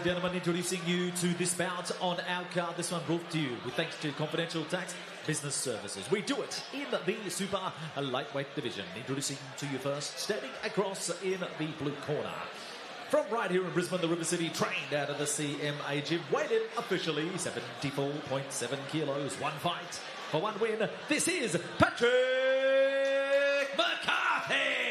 and gentlemen, introducing you to this bout on our card. This one brought to you with thanks to Confidential Tax Business Services. We do it in the super lightweight division. Introducing to you first, standing across in the blue corner. From right here in Brisbane, the River City, trained out of the CMA gym, weighed in officially 74.7 kilos, one fight for one win. This is Patrick McCarthy!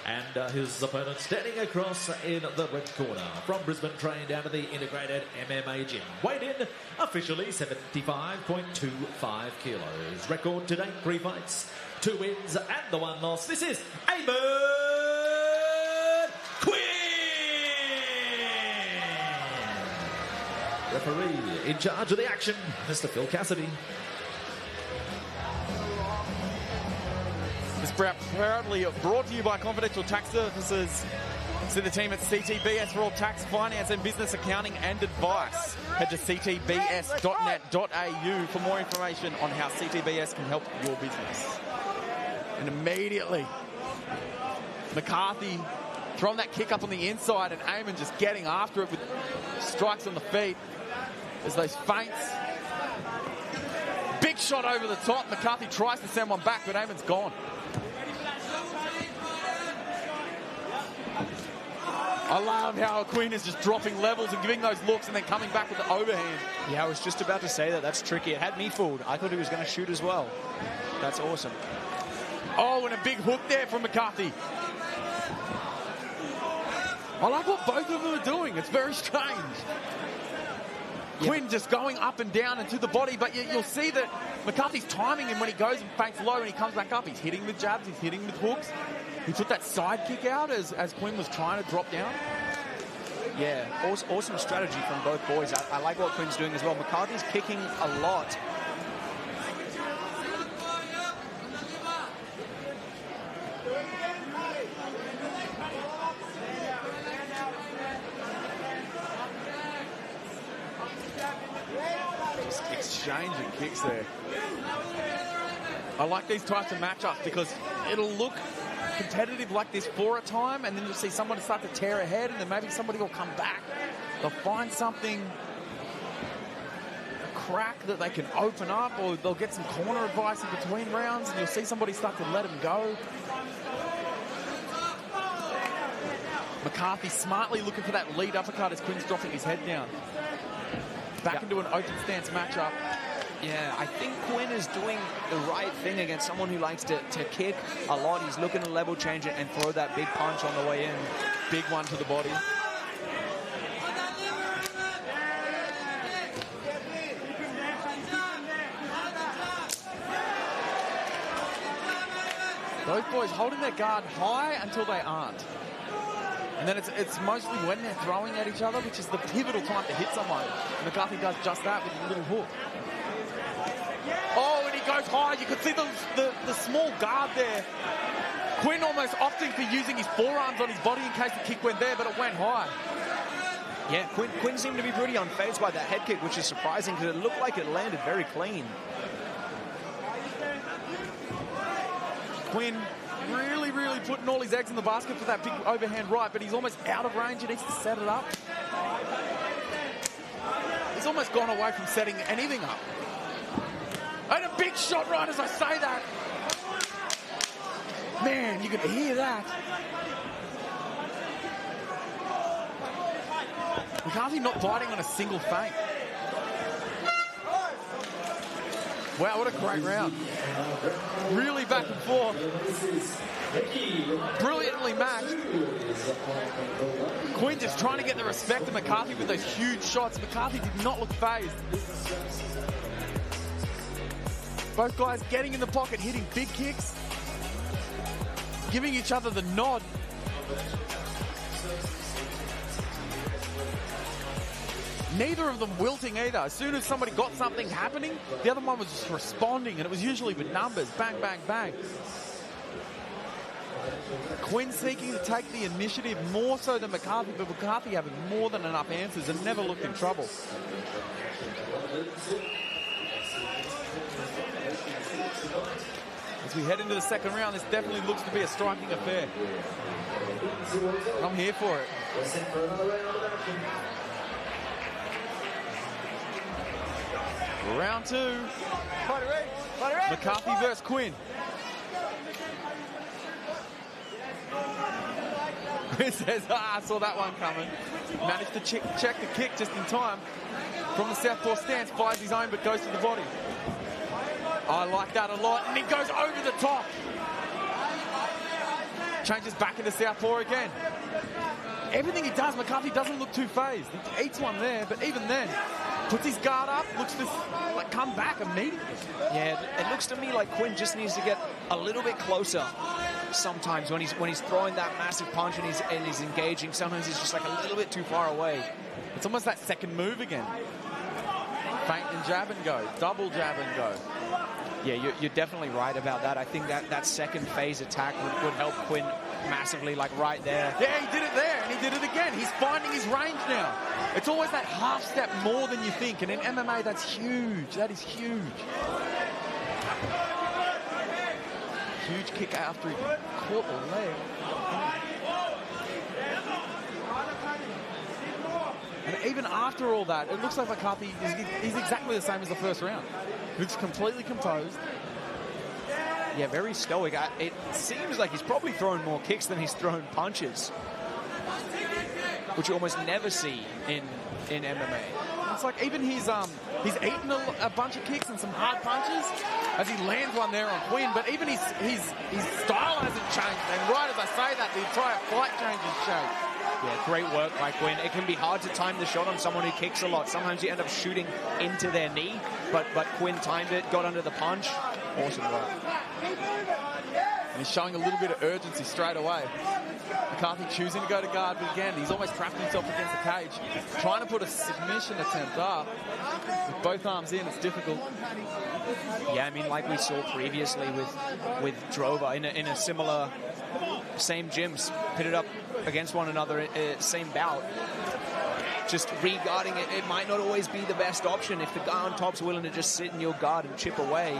And his opponent standing across in the red corner. From Brisbane, trained out of the integrated MMA gym. Weighed in officially 75.25 kilos. Record today, 3 fights, 2 wins and the 1 loss. This is Eamon Quinn! Referee in charge of the action, Mr. Phil Cassidy. This bout proudly brought to you by Confidential Tax Services. See the team at CTBS for all tax, finance and business accounting and advice. Head to ctbs.net.au for more information on how CTBS can help your business. And immediately, McCarthy throwing that kick up on the inside and Eamon just getting after it with strikes on the feet. There's those feints. Big shot over the top. McCarthy tries to send one back, but Eamon's gone. I love how Quinn is just dropping levels and giving those looks and then coming back with the overhand. Yeah, I was just about to say that. That's tricky. It had me fooled. I thought he was going to shoot as well. That's awesome. Oh, and a big hook there from McCarthy. I like what both of them are doing. It's very strange. Yeah. Quinn just going up and down and to the body, but you'll see that McCarthy's timing him when he goes and feints low and he comes back up. He's hitting with jabs, he's hitting with hooks. He took that side kick out as Quinn was trying to drop down. Yeah, awesome strategy from both boys. I like what Quinn's doing as well. McCarthy's kicking a lot. Just exchanging kicks there. I like these types of matchups because it'll look competitive like this for a time, and then you'll see someone start to tear ahead, and then maybe somebody will come back. They'll find something, a crack that they can open up, or they'll get some corner advice in between rounds, and you'll see somebody start to let them go. McCarthy smartly looking for that lead uppercut as Quinn's dropping his head down. Back into an open stance matchup. Yeah, I think Quinn is doing the right thing against someone who likes to kick a lot. He's looking to level change it and throw that big punch on the way in. Big one to the body. Those boys holding their guard high until they aren't. And then it's mostly when they're throwing at each other, which is the pivotal time to hit someone. McCarthy does just that with a little hook. Oh, and he goes high. You could see the small guard there. Quinn almost opting for using his forearms on his body in case the kick went there, but it went high. Yeah, Quinn seemed to be pretty unfazed by that head kick, which is surprising because it looked like it landed very clean. Quinn really putting all his eggs in the basket for that big overhand right, but he's almost out of range. He needs to set it up. He's almost gone away from setting anything up. And a big shot right as I say that. Man, you can hear that. McCarthy not biting on a single feint. Wow, what a great round. Really back and forth. Brilliantly matched. Quinn just trying to get the respect of McCarthy with those huge shots. McCarthy did not look phased. Both guys getting in the pocket, hitting big kicks, giving each other the nod. Neither of them wilting either. As soon as somebody got something happening, the other one was just responding, and it was usually with numbers. Bang, bang, bang. Quinn seeking to take the initiative more so than McCarthy, but McCarthy having more than enough answers and never looked in trouble. As we head into the second round, this definitely looks to be a striking affair. I'm here for it. Round 2. McCarthy versus Quinn. He says, I saw that one coming. Managed to check the kick just in time. From the southpaw stance, fires his own, but goes to the body. I like that a lot, and he goes over the top. Changes back into southpaw again. Everything he does, McCarthy doesn't look too phased. He eats one there, but even then, puts his guard up, looks to like come back immediately. Yeah, it looks to me like Quinn just needs to get a little bit closer. Sometimes when he's throwing that massive punch and he's engaging, sometimes he's just like a little bit too far away. It's almost that second move again. Feint and jab and go, double jab and go. Yeah, you're definitely right about that. I think that second phase attack would help Quinn massively, like right there. Yeah, he did it there, and he did it again. He's finding his range now. It's always that half step more than you think, and in MMA, that's huge. That is huge. Huge kick after he caught the leg. And even after all that, it looks like McCarthy is exactly the same as the first round. Looks completely composed. Yeah, very stoic. It seems like he's probably throwing more kicks than he's thrown punches, which you almost never see in MMA. It's like even he's eaten a bunch of kicks and some hard punches as he lands one there on Quinn, but even his style hasn't changed. And right as I say that, the entire fight changes shape. Yeah, great work by Quinn. It can be hard to time the shot on someone who kicks a lot. Sometimes you end up shooting into their knee, but Quinn timed it, got under the punch. Awesome work. And he's showing a little bit of urgency straight away. McCarthy choosing to go to guard, but again, he's almost trapped himself against the cage. Trying to put a submission attempt up. With both arms in, it's difficult. Yeah, I mean, like we saw previously with Drover in a similar, same gyms, pitted up against one another, same bout. Just re-guarding it, it might not always be the best option if the guy on top's willing to just sit in your guard and chip away,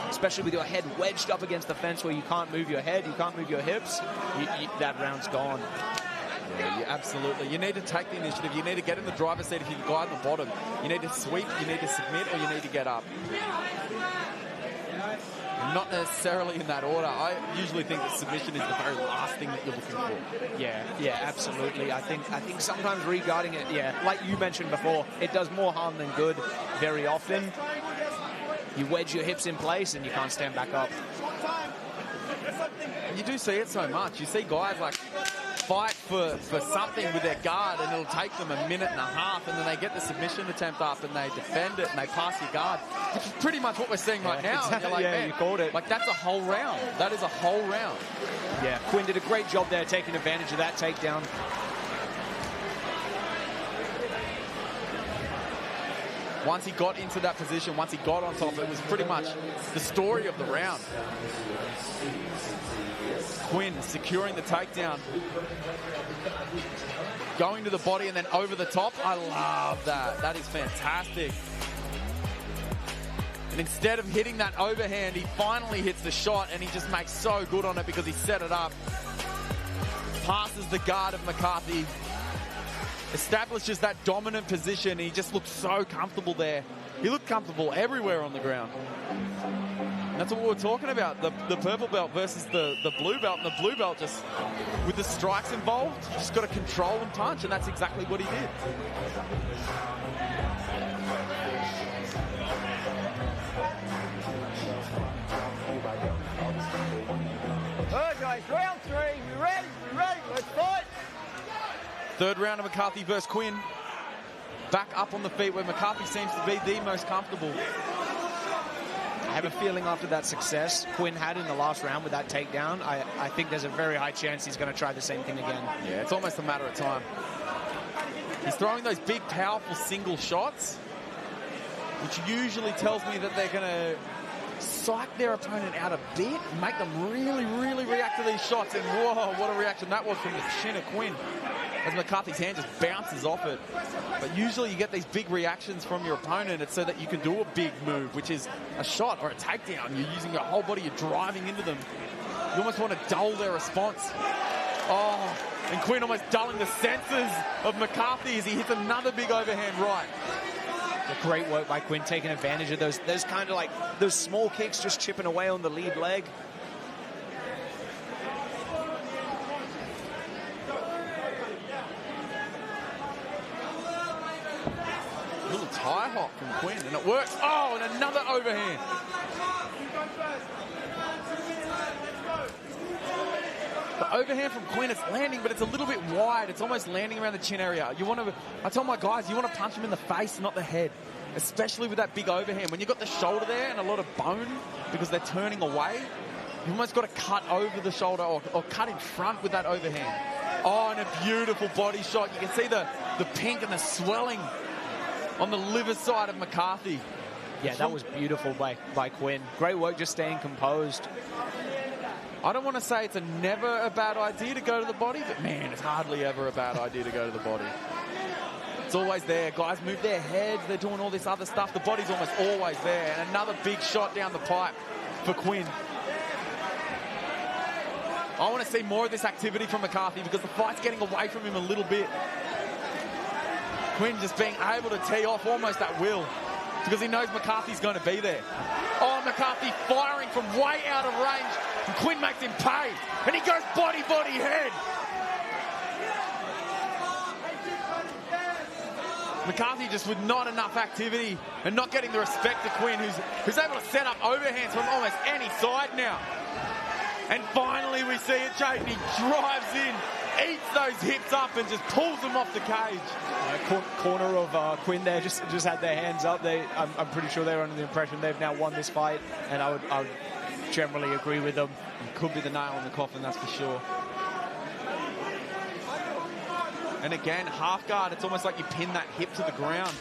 especially with your head wedged up against the fence where you can't move your head, you can't move your hips, that round's gone. Yeah, absolutely. You need to take the initiative. You need to get in the driver's seat if you're the guy at the bottom. You need to sweep, you need to submit, or you need to get up. Not necessarily in that order. I usually think that submission is the very last thing that you're looking for. Yeah, absolutely. I think sometimes re-guarding it, yeah, like you mentioned before, it does more harm than good very often. You wedge your hips in place and you can't stand back up. You do see it so much. You see guys like fight for something with their guard and it'll take them a minute and a half and then they get the submission attempt up and they defend it and they pass your guard, which is pretty much what we're seeing right now. Exactly. Like, yeah, you called it. Like, that's a whole round. That is a whole round. Yeah, Quinn did a great job there taking advantage of that takedown. Once he got into that position, once he got on top, it was pretty much the story of the round. Quinn securing the takedown. Going to the body and then over the top. I love that. That is fantastic. And instead of hitting that overhand, he finally hits the shot and he just makes so good on it because he set it up. Passes the guard of McCarthy. Establishes that dominant position. He just looked so comfortable there. He looked comfortable everywhere on the ground. And that's what we were talking about, the purple belt versus the blue belt. And the blue belt, just with the strikes involved, you just got to control and punch, and that's exactly what he did. Alright guys, round 3, we ready, let's fight! Third round of McCarthy versus Quinn. Back up on the feet where McCarthy seems to be the most comfortable. I have a feeling after that success Quinn had in the last round with that takedown, I think there's a very high chance he's going to try the same thing again. Yeah, it's almost a matter of time. He's throwing those big, powerful single shots, which usually tells me that they're going to psych their opponent out a bit, make them really, really react to these shots. And whoa, what a reaction that was from the chin of Quinn, as McCarthy's hand just bounces off it. But usually you get these big reactions from your opponent. It's so that you can do a big move, which is a shot or a takedown. You're using your whole body, you're driving into them. You almost want to dull their response. Oh, And Quinn almost dulling the senses of McCarthy as he hits another big overhand right. Great work by Quinn, taking advantage of those kind of like those small kicks, just chipping away on the lead leg. A little tie hop from Quinn, and it works. Oh, and another overhand. The overhand from Quinn is landing, but it's a little bit wide. It's almost landing around the chin area. I tell my guys, you want to punch him in the face, not the head, especially with that big overhand. When you've got the shoulder there and a lot of bone because they're turning away, you've almost got to cut over the shoulder or cut in front with that overhand. Oh, and a beautiful body shot. You can see the pink and the swelling on the liver side of McCarthy. Yeah, that was beautiful by Quinn. Great work just staying composed. I don't want to say it's never a bad idea to go to the body, but man, it's hardly ever a bad idea to go to the body. It's always there. Guys move their heads. They're doing all this other stuff. The body's almost always there. And another big shot down the pipe for Quinn. I want to see more of this activity from McCarthy because the fight's getting away from him a little bit. Quinn just being able to tee off almost at will because he knows McCarthy's going to be there. Oh, McCarthy firing from way out of range. And Quinn makes him pay. And he goes body, head. McCarthy just with not enough activity and not getting the respect to Quinn, who's able to set up overhands from almost any side now. And finally we see it, Jayden. He drives in, eats those hips up and just pulls them off the cage. Corner of Quinn there just had their hands up. I'm pretty sure they're under the impression they've now won this fight, and I would generally agree with them. It could be the nail in the coffin, that's for sure. And again, half guard, it's almost like you pin that hip to the ground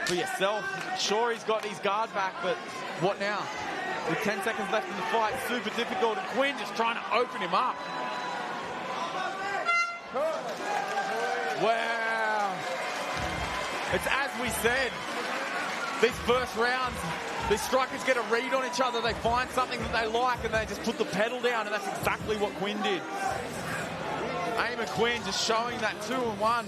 for yourself. Sure, he's got his guard back, but what now? With 10 seconds left in the fight, super difficult, and Quinn just trying to open him up. Wow. It's as we said, these first rounds, these strikers get a read on each other, they find something that they like, and they just put the pedal down, and that's exactly what Quinn did. Eamon Quinn just showing that 2-1,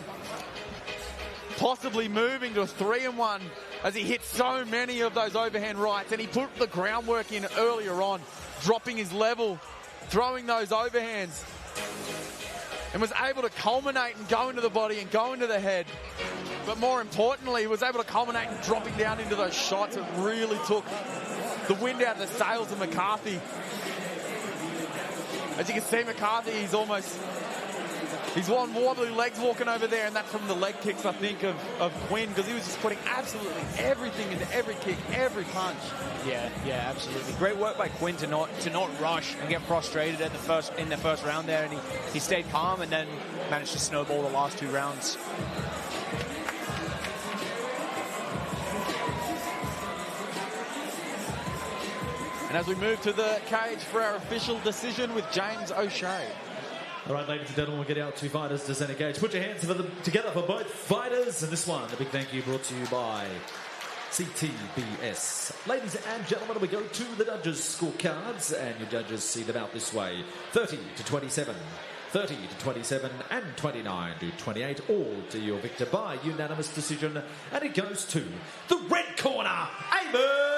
possibly moving to a 3-1 as he hit so many of those overhand rights, and he put the groundwork in earlier on, dropping his level, throwing those overhands, and was able to culminate and go into the body and go into the head. But more importantly, was able to culminate and dropping down into those shots. It really took the wind out of the sails of McCarthy. As you can see, McCarthy, he's on wobbly legs walking over there, and that's from the leg kicks, I think, of Quinn, because he was just putting absolutely everything into every kick, every punch. Yeah, absolutely. Great work by Quinn to not rush and get frustrated in the first round there, and he stayed calm and then managed to snowball the last 2 rounds. And as we move to the cage for our official decision with James O'Shea. All right, ladies and gentlemen, we'll get our 2 fighters to center cage. Put your hands together for both fighters. And this one, a big thank you brought to you by CTBS. Ladies and gentlemen, we go to the judges' scorecards, and your judges see them out this way. 30-27, 30-27, and 29-28, all to your victor by unanimous decision. And it goes to the red corner, Eamon